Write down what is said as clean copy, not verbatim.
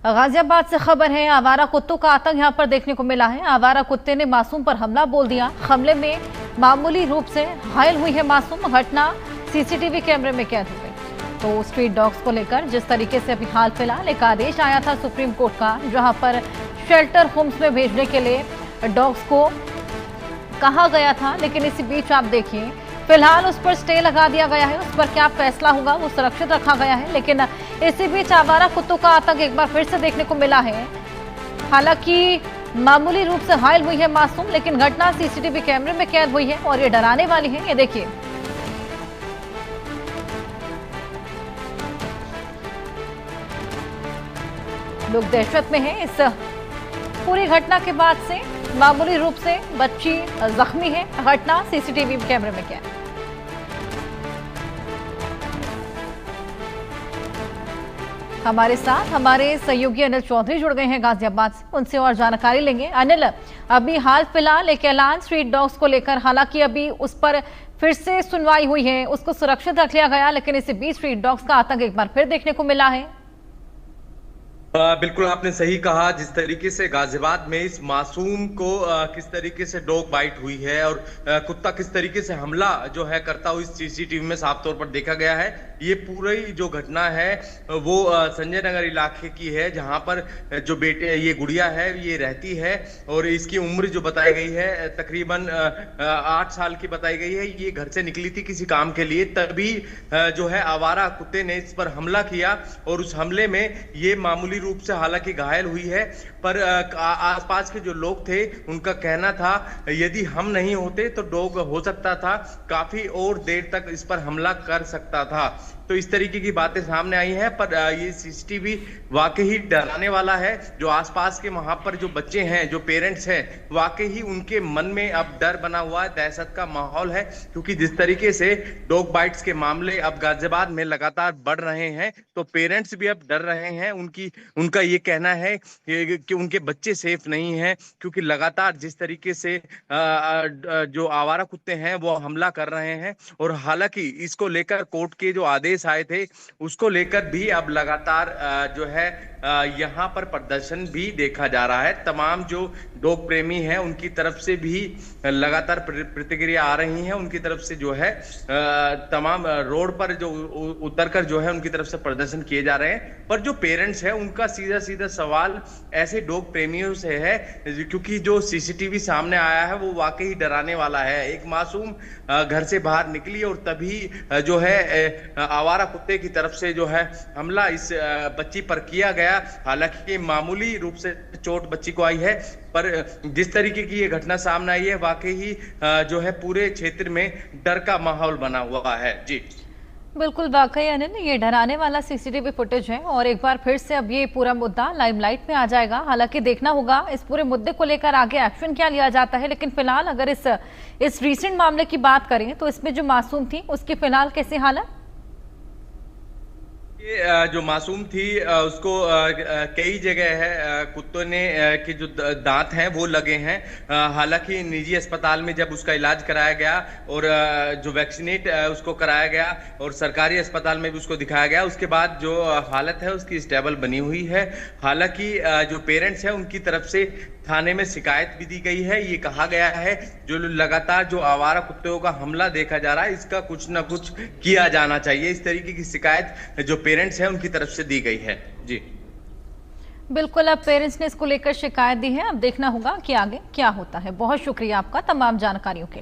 गाजियाबाद से खबर है। आवारा कुत्तों का आतंक यहां पर देखने को मिला है। आवारा कुत्ते ने मासूम पर हमला बोल दिया। हमले में मामूली रूप से घायल हुई है मासूम। घटना सीसीटीवी कैमरे में कैद हो गई। तो स्ट्रीट डॉग्स को लेकर जिस तरीके से अभी हाल फिलहाल एक आदेश आया था सुप्रीम कोर्ट का, जहां पर शेल्टर होम्स में भेजने के लिए डॉग्स को कहा गया था, लेकिन इसी बीच आप देखिए फिलहाल उस पर स्टे लगा दिया गया है। उस पर क्या फैसला होगा वो सुरक्षित रखा गया है। लेकिन इसी बीच आवारा कुत्तों का आतंक एक बार फिर से देखने को मिला है। हालांकि मामूली रूप से घायल हुई है मासूम, लेकिन घटना सीसीटीवी कैमरे में कैद हुई है और ये डराने वाली है। ये देखिए, लोग दहशत में हैं इस पूरी घटना के बाद से। मामूली रूप से बच्ची जख्मी है। घटना सीसीटीवी कैमरे में कैद। हमारे साथ हमारे सहयोगी अनिल चौधरी जुड़ गए हैं गाजियाबाद से, उनसे और जानकारी लेंगे। अनिल, अभी हाल फिलहाल एक ऐलान स्ट्रीट डॉग्स को लेकर, हालांकि अभी उस पर फिर से सुनवाई हुई है, उसको सुरक्षित रख लिया गया, लेकिन इसी बीच स्ट्रीट डॉग्स का आतंक एक बार फिर देखने को मिला है। बिल्कुल आपने सही कहा। जिस तरीके से गाजियाबाद में इस मासूम को किस तरीके से डॉग बाइट हुई है और कुत्ता किस तरीके से हमला जो है करता हुआ इस सीसीटीवी में साफ तौर पर देखा गया है। ये पूरी जो घटना है वो संजय नगर इलाके की है, जहां पर जो बेटे ये गुड़िया है ये रहती है और इसकी उम्र जो बताई गई है तकरीबन 8 साल की बताई गई है। ये घर से निकली थी किसी काम के लिए, तभी जो है आवारा कुत्ते ने इस पर हमला किया और उस हमले में ये मामूली रूप से हालांकि घायल हुई है, पर आसपास के जो लोग थे उनका कहना था यदि हम नहीं होते तो डॉग हो सकता था काफी और देर तक इस पर हमला कर सकता था। तो इस तरीके की बातें सामने आई हैं, पर ये सीसीटीवी वाकई ही डराने वाला है। जो आसपास के वहां पर जो बच्चे हैं, जो पेरेंट्स हैं, वाकई ही उनके मन में अब डर बना हुआ है, दहशत का माहौल है, क्योंकि जिस तरीके से डॉग बाइट्स के मामले अब गाजियाबाद में लगातार बढ़ रहे हैं, तो पेरेंट्स भी अब डर रहे हैं। उनका ये कहना है कि उनके बच्चे सेफ नहीं हैं, क्योंकि लगातार जिस तरीके से जो आवारा कुत्ते हैं वो हमला कर रहे हैं। और हालांकि इसको लेकर कोर्ट के जो आदेश आए थे उसको लेकर भी अब लगातार जो है यहाँ पर प्रदर्शन भी देखा जा रहा है। तमाम जो डॉग प्रेमी हैं उनकी तरफ से भी लगातार प्रतिक्रिया आ रही है। उनकी तरफ से जो है तमाम रोड पर जो उतरकर जो है उनकी तरफ से प्रदर्शन किए जा रहे हैं। पर जो पेरेंट्स है उनका सीधा सीधा सवाल ऐसे डॉग प्रेमियों से है, क्योंकि जो सीसीटीवी सामने आया है वो वाकई डराने वाला है। एक मासूम घर से बाहर निकली और तभी जो है आवारा कुत्ते की तरफ से जो है हमला इस बच्ची पर किया गया। हालांकि मामूली रूप से चोट बच्ची को आई है, पर जिस तरीके की ये घटना सामने आई है वाकई ही जो है पूरे क्षेत्र में डर का माहौल बना हुआ है। जी बिल्कुल, वाकई अनिल, ये डराने वाला सीसीटीवी फुटेज है और एक बार फिर से अब ये पूरा मुद्दा लाइमलाइट में आ जाएगा। हालांकि देखना होगा इस पूरे मुद्दे को लेकर आगे एक्शन क्या लिया जाता है। लेकिन फिलहाल अगर इस रीसेंट मामले की बात करें तो इसमें जो मासूम थी उसकी फिलहाल कैसी हालत? जो मासूम थी उसको कई जगह है कुत्तों ने के जो दांत हैं वो लगे हैं। हालांकि निजी अस्पताल में जब उसका इलाज कराया गया और जो वैक्सीनेट उसको कराया गया और सरकारी अस्पताल में भी उसको दिखाया गया, उसके बाद जो हालत है उसकी स्टेबल बनी हुई है। हालांकि जो पेरेंट्स हैं उनकी तरफ से थाने में शिकायत भी दी गई है। ये कहा गया है जो लगातार जो आवारा कुत्तों का हमला देखा जा रहा है इसका कुछ ना कुछ किया जाना चाहिए। इस तरीके की शिकायत जो पेरेंट्स हैं उनकी तरफ से दी गई है। जी बिल्कुल, अब पेरेंट्स ने इसको लेकर शिकायत दी है। अब देखना होगा कि आगे क्या होता है। बहुत शुक्रिया आपका तमाम जानकारियों के लिए।